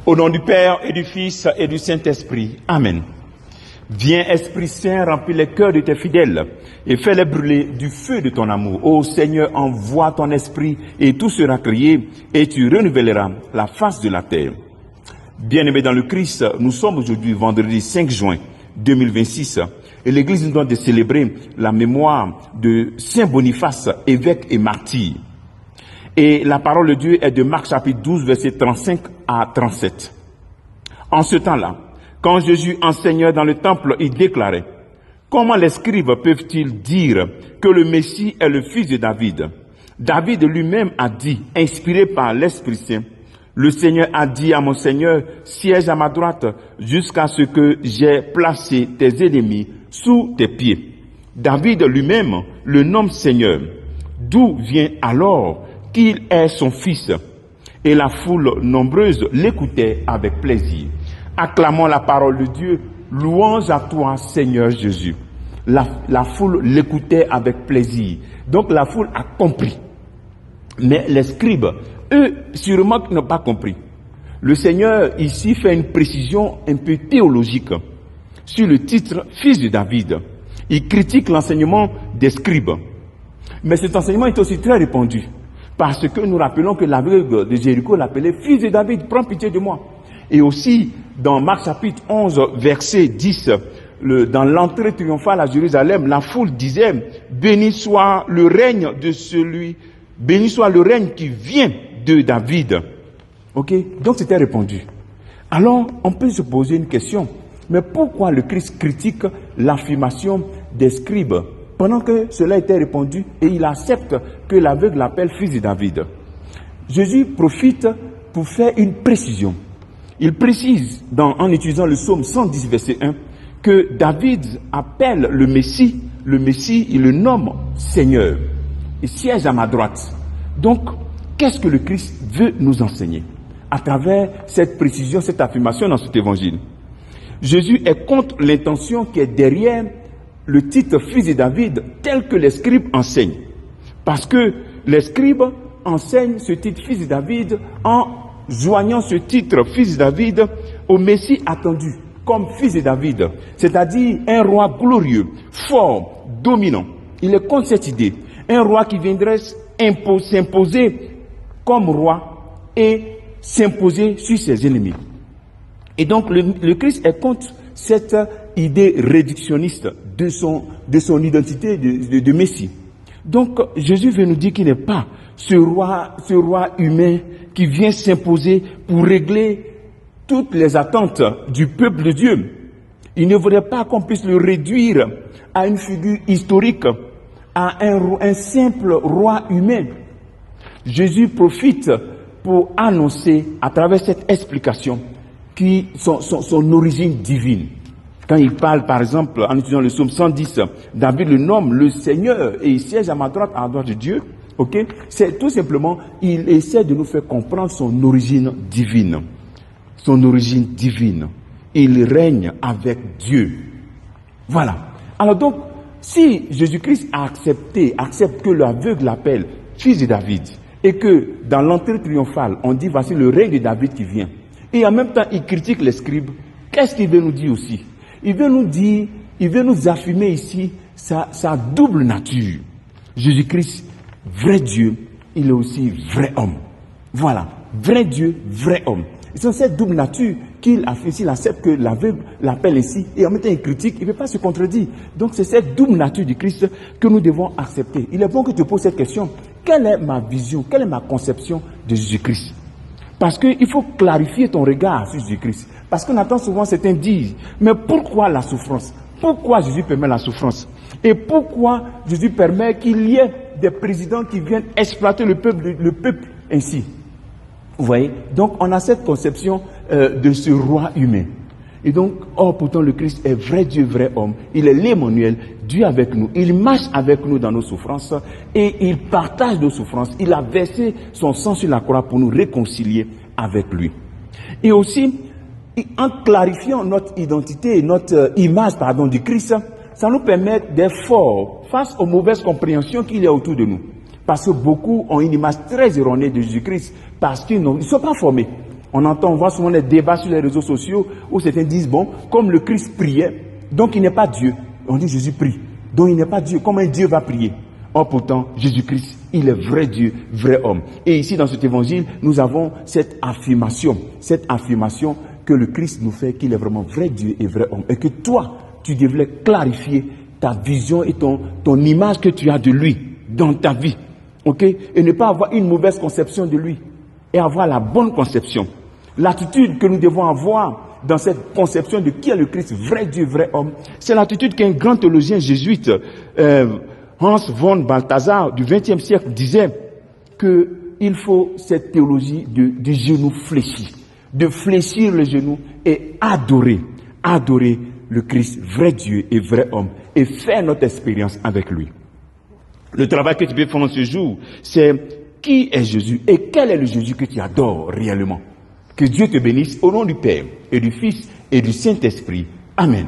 Au nom du Père et du Fils et du Saint-Esprit. Amen. Viens, Esprit Saint, remplis les cœurs de tes fidèles et fais-les brûler du feu de ton amour. Ô Seigneur, envoie ton esprit et tout sera créé et tu renouvelleras la face de la terre. Bien-aimés dans le Christ, nous sommes aujourd'hui vendredi 5 juin 2026 et l'Église nous donne de célébrer la mémoire de Saint Boniface, évêque et martyr. Et la parole de Dieu est de Marc chapitre 12, versets 35 à 37. En ce temps-là, quand Jésus enseignait dans le temple, il déclarait: « Comment les scribes peuvent-ils dire que le Messie est le fils de David? David lui-même a dit, inspiré par l'Esprit Saint, « Le Seigneur a dit à mon Seigneur, siège à ma droite, jusqu'à ce que j'ai placé tes ennemis sous tes pieds. » David lui-même le nomme Seigneur. D'où vient alors qu'il est son fils? Et la foule nombreuse l'écoutait avec plaisir. Acclamons la parole de Dieu. Louange à toi, Seigneur Jésus. La foule l'écoutait avec plaisir. Donc la foule a compris. Mais les scribes, eux, sûrement n'ont pas compris. Le Seigneur ici fait une précision un peu théologique sur le titre « Fils de David ». Il critique l'enseignement des scribes. Mais cet enseignement est aussi très répandu. Parce que nous rappelons que l'aveugle de Jéricho l'appelait « Fils de David, prends pitié de moi ». Et aussi, dans Marc chapitre 11, verset 10, dans l'entrée triomphale à Jérusalem, la foule disait « Béni soit le règne de celui, béni soit le règne qui vient de David ». Ok? Donc c'était répondu. Alors, on peut se poser une question. Mais pourquoi le Christ critique l'affirmation des scribes pendant que cela était répondu et il accepte que l'aveugle l'appelle fils de David? Jésus profite pour faire une précision. Il précise, en utilisant le psaume 110, verset 1, que David appelle le Messie, il le nomme Seigneur. Il siège à ma droite. Donc, qu'est-ce que le Christ veut nous enseigner à travers cette précision, cette affirmation dans cet évangile? Jésus est contre l'intention qui est derrière le titre fils de David tel que les scribes enseignent. Parce que les scribes enseignent ce titre fils de David en joignant ce titre fils de David au Messie attendu comme fils de David, c'est-à-dire un roi glorieux, fort, dominant. Il est contre cette idée, un roi qui viendrait s'imposer comme roi et s'imposer sur ses ennemis. Et donc le Christ est contre cette idée réductionniste de son identité de Messie. Donc Jésus veut nous dire qu'il n'est pas ce roi humain qui vient s'imposer pour régler toutes les attentes du peuple de Dieu. Il ne voudrait pas qu'on puisse le réduire à une figure historique, à un simple roi humain. Jésus profite pour annoncer à travers cette explication son origine divine. Quand il parle, par exemple, en utilisant le psaume 110, David le nomme le Seigneur et il siège à ma droite, à la droite de Dieu. Ok? C'est tout simplement, il essaie de nous faire comprendre son origine divine. Son origine divine. Il règne avec Dieu. Voilà. Alors donc, si Jésus-Christ accepte que l'aveugle l'appelle fils de David, et que dans l'entrée triomphale, on dit voici le règne de David qui vient, et en même temps il critique les scribes, qu'est-ce qu'il veut nous dire aussi? Il veut nous dire, il veut nous affirmer ici sa double nature. Jésus-Christ, vrai Dieu, il est aussi vrai homme. Voilà, vrai Dieu, vrai homme. Et c'est cette double nature qu'il affirme, s'il accepte que l'aveugle l'appelle ainsi, et en même temps il critique, il ne peut pas se contredire. Donc c'est cette double nature du Christ que nous devons accepter. Il est bon que tu poses cette question. Quelle est ma vision, quelle est ma conception de Jésus-Christ? Parce qu'il faut clarifier ton regard sur Jésus-Christ. Parce qu'on entend souvent certains dire, mais pourquoi la souffrance? Pourquoi Jésus permet la souffrance? Et pourquoi Jésus permet qu'il y ait des présidents qui viennent exploiter le peuple ainsi? Vous voyez? Donc on a cette conception de ce roi humain. Et donc, pourtant le Christ est vrai Dieu, vrai homme. Il est l'Emmanuel, Dieu avec nous. Il marche avec nous dans nos souffrances et il partage nos souffrances. Il a versé son sang sur la croix pour nous réconcilier avec lui. Et aussi, en clarifiant notre identité, notre image, du Christ, ça nous permet d'être forts face aux mauvaises compréhensions qu'il y a autour de nous. Parce que beaucoup ont une image très erronée de Jésus-Christ parce qu'ils ne sont pas formés. On voit souvent les débats sur les réseaux sociaux où certains disent, bon, comme le Christ priait, donc il n'est pas Dieu. On dit Jésus prie, donc il n'est pas Dieu. Comment un Dieu va prier? Or pourtant, Jésus-Christ, il est vrai Dieu, vrai homme. Et ici, dans cet évangile, nous avons cette affirmation que le Christ nous fait qu'il est vraiment vrai Dieu et vrai homme. Et que toi, tu devrais clarifier ta vision et ton image que tu as de lui dans ta vie. Ok? Et ne pas avoir une mauvaise conception de lui. Et avoir la bonne conception. L'attitude que nous devons avoir dans cette conception de qui est le Christ, vrai Dieu, vrai homme, c'est l'attitude qu'un grand théologien jésuite, Hans von Balthasar, du XXe siècle, disait qu'il faut cette théologie du genou fléchi, de fléchir le genou et adorer le Christ, vrai Dieu et vrai homme, et faire notre expérience avec lui. Le travail que tu peux faire en ce jour, c'est qui est Jésus et quel est le Jésus que tu adores réellement. Que Dieu te bénisse au nom du Père et du Fils et du Saint-Esprit. Amen.